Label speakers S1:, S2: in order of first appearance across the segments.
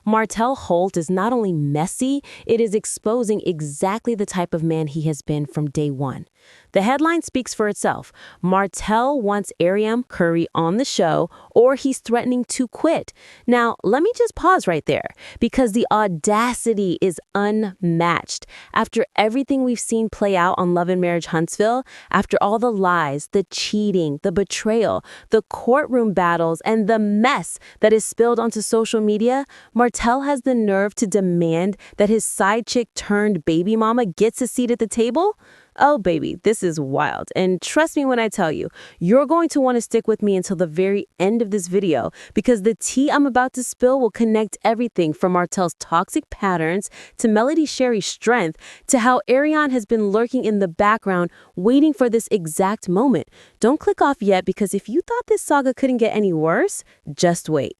S1: Martell Holt is not only messy, it is exposing exactly the type of man he has been from day one. The headline speaks for itself. Martell wants Arionne Curry on the show, or he's threatening to quit. Now, let me just pause right there, because the audacity is unmatched. After everything we've seen play out on Love and Marriage Huntsville, after all the lies, the cheating, the betrayal, the courtroom battles, and the mess that is spilled onto social media, Martell has the nerve to demand that his side chick turned baby mama gets a seat at the table? Oh, baby, this is wild. And trust me when I tell you, you're going to want to stick with me until the very end of this video, because the tea I'm about to spill will connect everything from Martell's toxic patterns to Melody Shari's strength to how Arionne has been lurking in the background waiting for this exact moment. Don't click off yet, because if you thought this saga couldn't get any worse, just wait.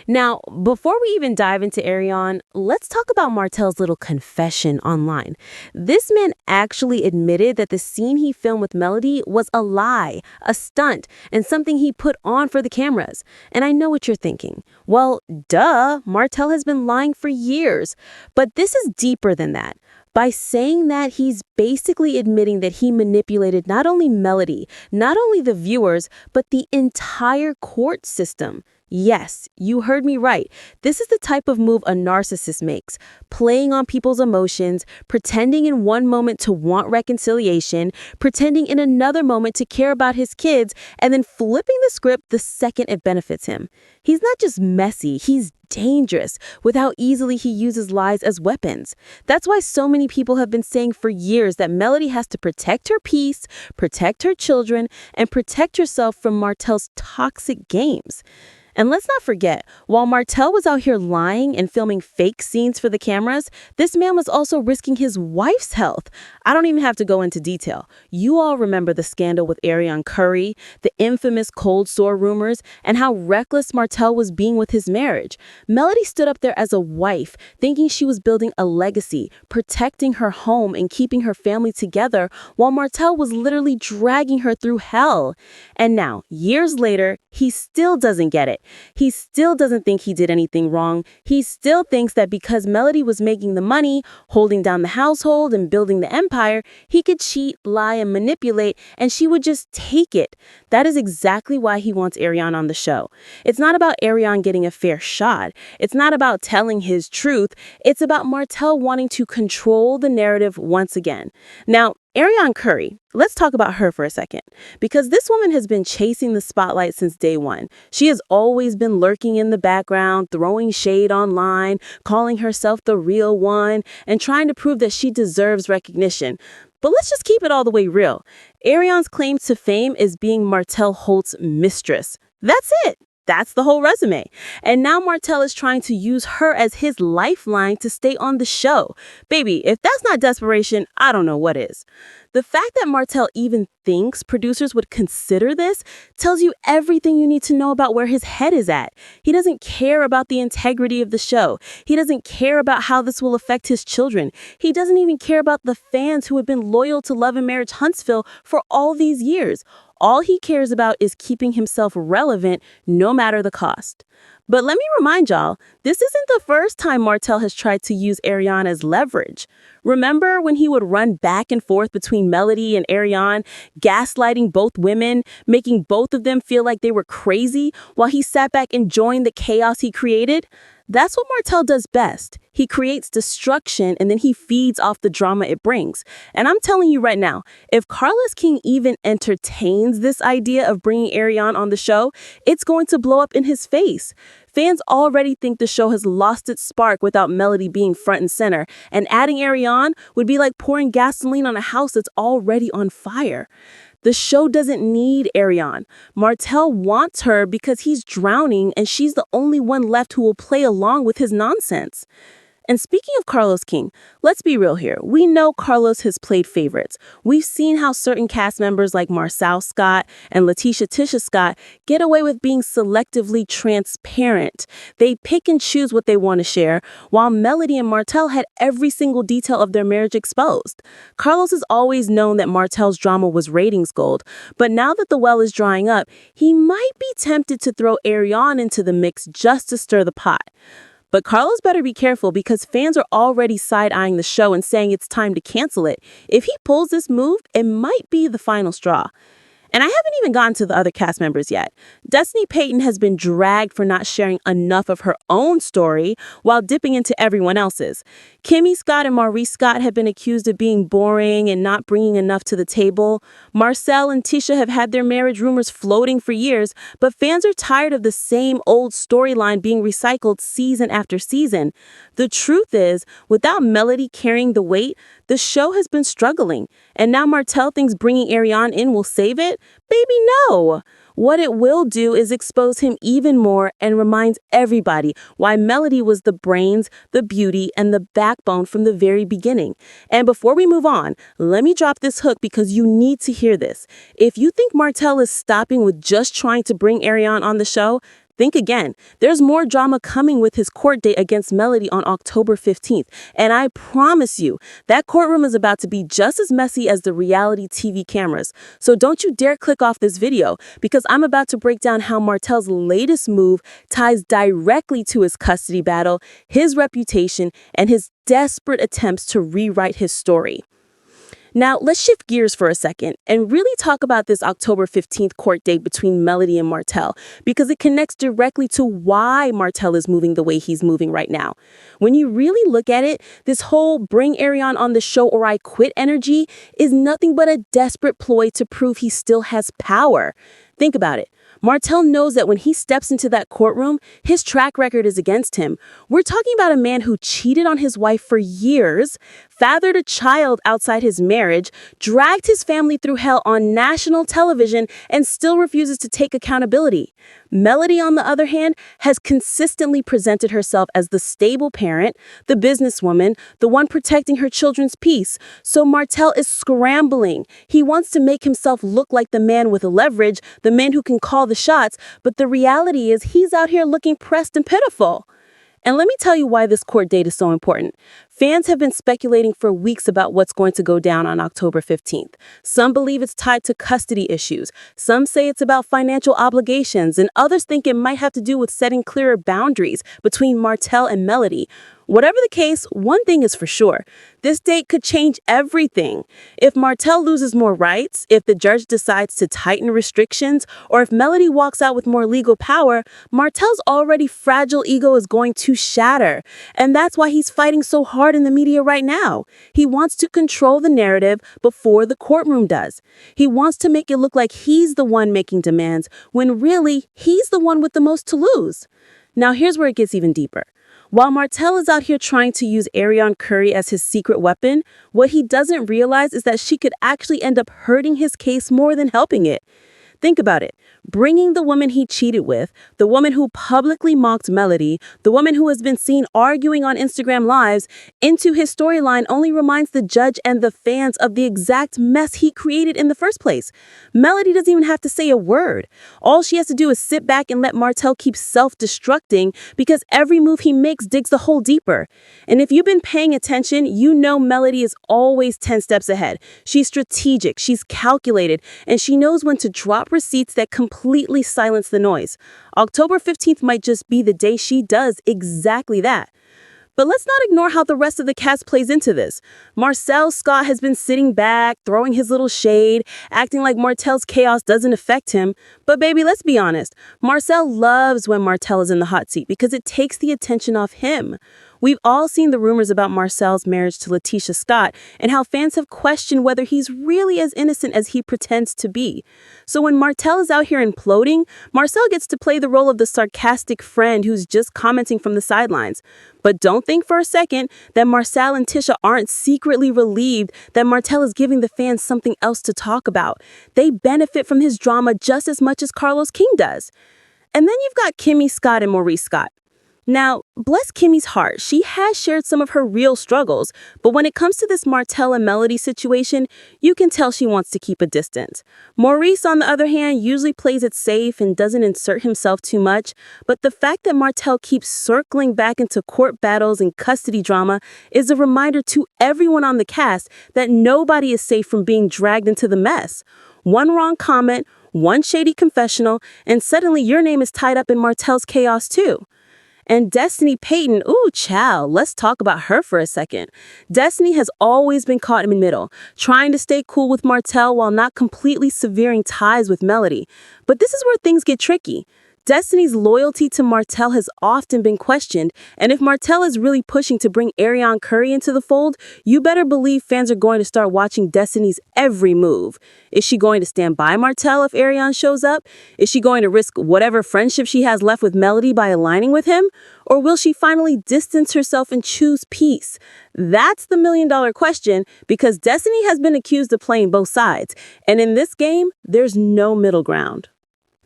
S1: Now, before we even dive into Arionne, let's talk about Martell's little confession online. This man actually admitted that the scene he filmed with Melody was a lie, a stunt, and something he put on for the cameras. And I know what you're thinking. Well, duh, Martell has been lying for years. But this is deeper than that. By saying that, he's basically admitting that he manipulated not only Melody, not only the viewers, but the entire court system. Yes, you heard me right. This is the type of move a narcissist makes, playing on people's emotions, pretending in one moment to want reconciliation, pretending in another moment to care about his kids, and then flipping the script the second it benefits him. He's not just messy, he's dangerous with how easily he uses lies as weapons. That's why so many people have been saying for years that Melody has to protect her peace, protect her children, and protect herself from Martell's toxic games. And let's not forget, while Martell was out here lying and filming fake scenes for the cameras, this man was also risking his wife's health. I don't even have to go into detail. You all remember the scandal with Arionne Curry, the infamous cold sore rumors, and how reckless Martell was being with his marriage. Melody stood up there as a wife, thinking she was building a legacy, protecting her home and keeping her family together, while Martell was literally dragging her through hell. And now, years later, he still doesn't get it. He still doesn't think he did anything wrong. He still thinks that because Melody was making the money, holding down the household, and building the empire, he could cheat, lie, and manipulate, and she would just take it. That is exactly why he wants Arionne on the show. It's not about Arionne getting a fair shot. It's not about telling his truth. It's about Martell wanting to control the narrative once again. Now, Arionne Curry, let's talk about her for a second, because this woman has been chasing the spotlight since day one. She has always been lurking in the background, throwing shade online, calling herself the real one, and trying to prove that she deserves recognition. But let's just keep it all the way real. Arionne's claim to fame is being Martell Holt's mistress. That's it. That's the whole resume. And now Martell is trying to use her as his lifeline to stay on the show. Baby, if that's not desperation, I don't know what is. The fact that Martell even thinks producers would consider this tells you everything you need to know about where his head is at. He doesn't care about the integrity of the show. He doesn't care about how this will affect his children. He doesn't even care about the fans who have been loyal to Love and Marriage Huntsville for all these years. All he cares about is keeping himself relevant no matter the cost. But let me remind y'all, this isn't the first time Martell has tried to use Arionne as leverage. Remember when he would run back and forth between Melody and Arionne, gaslighting both women, making both of them feel like they were crazy while he sat back enjoying the chaos he created? That's what Martell does best. He creates destruction and then he feeds off the drama it brings. And I'm telling you right now, if Carlos King even entertains this idea of bringing Arionne on the show, it's going to blow up in his face. Fans already think the show has lost its spark without Melody being front and center, and adding Arionne would be like pouring gasoline on a house that's already on fire. The show doesn't need Arionne. Martell wants her because he's drowning and she's the only one left who will play along with his nonsense. And speaking of Carlos King, let's be real here. We know Carlos has played favorites. We've seen how certain cast members like Marcel Scott and Letitia Tisha Scott get away with being selectively transparent. They pick and choose what they want to share, while Melody and Martell had every single detail of their marriage exposed. Carlos has always known that Martell's drama was ratings gold, but now that the well is drying up, he might be tempted to throw Arionne into the mix just to stir the pot.
S2: But Carlos better be careful because fans are already side-eyeing the show and saying it's time to cancel it. If he pulls this move, it might be the final straw. And I haven't even gotten to the other cast members yet. Destiny Payton has been dragged for not sharing enough of her own story while dipping into everyone else's. Kimmy Scott and Maurice Scott have been accused of being boring and not bringing enough to the table. Marcel and Tisha have had their marriage rumors floating for years, but fans are tired of the same old storyline being recycled season after season. The truth is, without Melody carrying the weight, the show has been struggling. And now Martell thinks bringing Arionne in will save it? Baby, no. What it will do is expose him even more and reminds everybody why Melody was the brains, the beauty, and the backbone from the very beginning. And before we move on, let me drop this hook because you need to hear this. If you think Martell is stopping with just trying to bring Arionne on the show, think again. There's more drama coming with his court date against Melody on October 15th. And I promise you, that courtroom is about to be just as messy as the reality TV cameras. So don't you dare click off this video because I'm about to break down how Martell's latest move ties directly to his custody battle, his reputation, and his desperate attempts to rewrite his story. Now, let's shift gears for a second and really talk about this October 15th court date between Melody and Martell because it connects directly to why Martell is moving the way he's moving right now. When you really look at it, this whole bring Arionne on the show or I quit energy is nothing but a desperate ploy to prove he still has power. Think about it. Martell knows that when he steps into that courtroom, his track record is against him. We're talking about a man who cheated on his wife for years, fathered a child outside his marriage, dragged his family through hell on national television, and still refuses to take accountability. Melody, on the other hand, has consistently presented herself as the stable parent, the businesswoman, the one protecting her children's peace. So Martell is scrambling. He wants to make himself look like the man with leverage, the man who can call the shots, but the reality is he's out here looking pressed and pitiful. And let me tell you why this court date is so important. Fans have been speculating for weeks about what's going to go down on October 15th. Some believe it's tied to custody issues. Some say it's about financial obligations, and others think it might have to do with setting clearer boundaries between Martell and Melody. Whatever the case, one thing is for sure. This date could change everything. If Martell loses more rights, if the judge decides to tighten restrictions, or if Melody walks out with more legal power, Martell's already fragile ego is going to shatter. And that's why he's fighting so hard in the media right now. He wants to control the narrative before the courtroom does. He wants to make it look like he's the one making demands, when really, he's the one with the most to lose. Now here's where it gets even deeper. While Martell is out here trying to use Arionne Curry as his secret weapon, what he doesn't realize is that she could actually end up hurting his case more than helping it. Think about it. Bringing the woman he cheated with, the woman who publicly mocked Melody, the woman who has been seen arguing on Instagram Lives, into his storyline only reminds the judge and the fans of the exact mess he created in the first place. Melody doesn't even have to say a word. All she has to do is sit back and let Martell keep self-destructing because every move he makes digs the hole deeper. And if you've been paying attention, you know Melody is always 10 steps ahead. She's strategic, she's calculated, and she knows when to drop receipts that completely silence the noise. October 15th might just be the day she does exactly that. But let's not ignore how the rest of the cast plays into this. Marcel Scott has been sitting back, throwing his little shade, acting like Martell's chaos doesn't affect him. But baby, let's be honest. Marcel loves when Martell is in the hot seat because it takes the attention off him. We've all seen the rumors about Marcel's marriage to Letitia Scott and how fans have questioned whether he's really as innocent as he pretends to be. So when Martell is out here imploding, Marcel gets to play the role of the sarcastic friend who's just commenting from the sidelines. But don't think for a second that Marcel and Tisha aren't secretly relieved that Martell is giving the fans something else to talk about. They benefit from his drama just as much as Carlos King does. And then you've got Kimmy Scott and Maurice Scott. Now, bless Kimmy's heart, she has shared some of her real struggles, but when it comes to this Martell and Melody situation, you can tell she wants to keep a distance. Maurice, on the other hand, usually plays it safe and doesn't insert himself too much, but the fact that Martell keeps circling back into court battles and custody drama is a reminder to everyone on the cast that nobody is safe from being dragged into the mess. One wrong comment, one shady confessional, and suddenly your name is tied up in Martell's chaos too. And Destiny Payton, ooh, child, let's talk about her for a second. Destiny has always been caught in the middle, trying to stay cool with Martell while not completely severing ties with Melody. But this is where things get tricky. Destiny's loyalty to Martell has often been questioned, and if Martell is really pushing to bring Arionne Curry into the fold, you better believe fans are going to start watching Destiny's every move. Is she going to stand by Martell if Arionne shows up? Is she going to risk whatever friendship she has left with Melody by aligning with him? Or will she finally distance herself and choose peace? That's the million-dollar question, because Destiny has been accused of playing both sides, and in this game, there's no middle ground.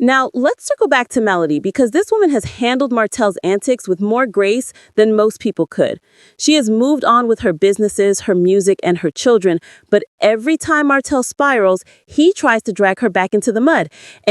S2: Now, let's circle back to Melody, because this woman has handled Martell's antics with more grace than most people could. She has moved on with her businesses, her music, and her children, but every time Martell spirals, he tries to drag her back into the mud. And